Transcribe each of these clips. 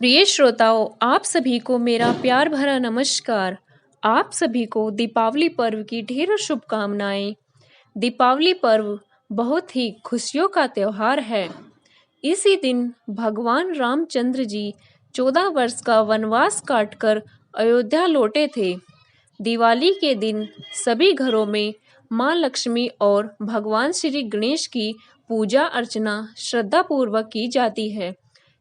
प्रिय श्रोताओं, आप सभी को मेरा प्यार भरा नमस्कार। आप सभी को दीपावली पर्व की ढेरों शुभकामनाएं। दीपावली पर्व बहुत ही खुशियों का त्योहार है। इसी दिन भगवान रामचंद्र जी 14 वर्ष का वनवास काटकर अयोध्या लौटे थे। दिवाली के दिन सभी घरों में माँ लक्ष्मी और भगवान श्री गणेश की पूजा अर्चना श्रद्धापूर्वक की जाती है।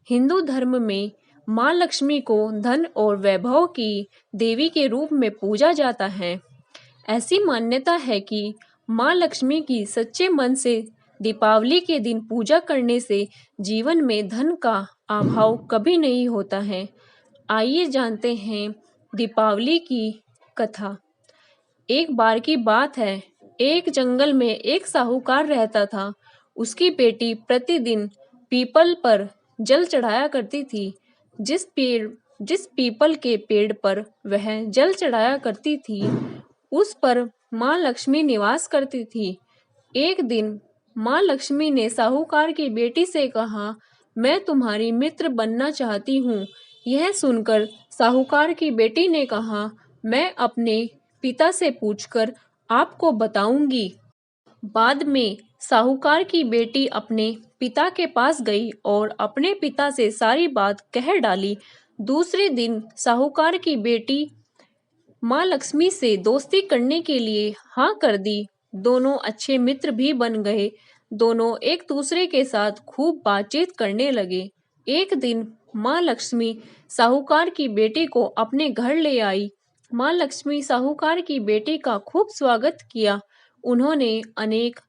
हिंदू धर्म में माँ लक्ष्मी को धन और वैभव की देवी के रूप में पूजा जाता है। ऐसी मान्यता है कि माँ लक्ष्मी की सच्चे मन से दीपावली के दिन पूजा करने से जीवन में धन का अभाव कभी नहीं होता है। आइए जानते हैं दीपावली की कथा। एक बार की बात है, एक जंगल में एक साहूकार रहता था। उसकी बेटी प्रतिदिन पीपल पर जल चढ़ाया करती थी। जिस पीपल के पेड़ पर वह जल चढ़ाया करती थी, उस पर माँ लक्ष्मी निवास करती थी। एक दिन माँ लक्ष्मी ने साहूकार की बेटी से कहा, मैं तुम्हारी मित्र बनना चाहती हूँ। यह सुनकर साहूकार की बेटी ने कहा, मैं अपने पिता से पूछकर आपको बताऊंगी। बाद में साहूकार की बेटी अपने पिता के पास गई और अपने पिता से सारी बात कह डाली। दूसरे दिन साहूकार की बेटी माँ लक्ष्मी से दोस्ती करने के लिए हाँ कर दी। दोनों अच्छे मित्र भी बन गए। दोनों एक दूसरे के साथ खूब बातचीत करने लगे। एक दिन माँ लक्ष्मी साहूकार की बेटी को अपने घर ले आई। माँ लक्ष्मी साहूकार की बेटी का खूब स्वागत किया। उन्होंने अनेक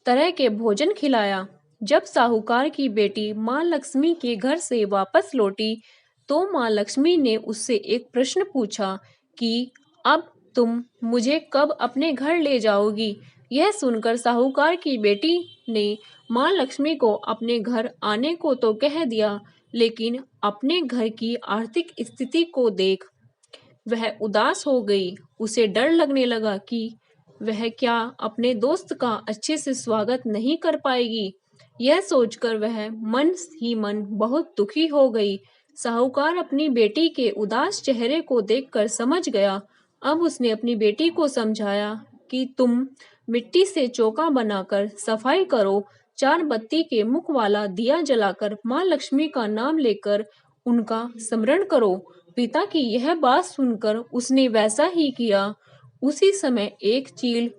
तरह के भोजन खिलाया। जब साहूकार की बेटी माँ लक्ष्मी के घर से वापस लौटी, तो माँ लक्ष्मी ने उससे एक प्रश्न पूछा कि अब तुम मुझे कब अपने घर ले जाओगी। यह सुनकर साहूकार की बेटी ने माँ लक्ष्मी को अपने घर आने को तो कह दिया, लेकिन अपने घर की आर्थिक स्थिति को देख वह उदास हो गई। उसे डर लगने लगा कि वह क्या अपने दोस्त का अच्छे से स्वागत नहीं कर पाएगी। यह सोचकर वह मन ही मन बहुत दुखी हो गई। साहूकार अपनी बेटी के उदास चेहरे को देखकर समझ गया। अब उसने अपनी बेटी को समझाया कि तुम मिट्टी से चौका बनाकर सफाई करो, 4 बत्ती के मुख वाला दिया जलाकर माँ लक्ष्मी का नाम लेकर उनका स्मरण करो। पिता की यह बात सुनकर उसने वैसा ही किया। उसी समय एक चील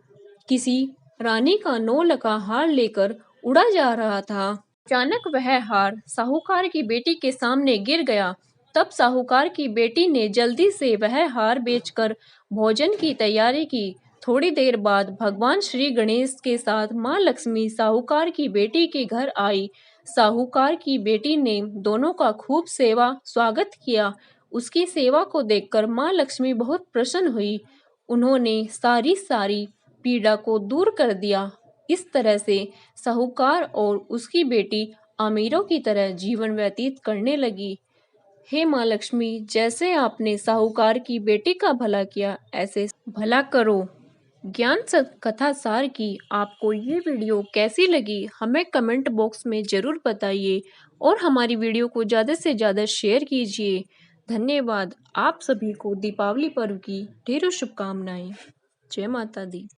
किसी रानी का 9 लखा हार लेकर उड़ा जा रहा था। अचानक वह हार साहूकार की बेटी के सामने गिर गया। तब साहूकार की बेटी ने जल्दी से वह हार बेचकर भोजन की तैयारी की। थोड़ी देर बाद भगवान श्री गणेश के साथ माँ लक्ष्मी साहूकार की बेटी के घर आई। साहूकार की बेटी ने दोनों का खूब सेवा स्वागत किया। उसकी सेवा को देखकर माँ लक्ष्मी बहुत प्रसन्न हुई। उन्होंने सारी पीड़ा को दूर कर दिया। इस तरह से साहूकार और उसकी बेटी अमीरों की तरह जीवन व्यतीत करने लगी। हे माँ लक्ष्मी, जैसे आपने साहूकार की बेटी का भला किया, ऐसे भला करो। ज्ञान कथा सार की आपको ये वीडियो कैसी लगी, हमें कमेंट बॉक्स में ज़रूर बताइए और हमारी वीडियो को ज़्यादा से ज़्यादा शेयर कीजिए। धन्यवाद। आप सभी को दीपावली पर्व की ढेरों शुभकामनाएं। जय माता दी।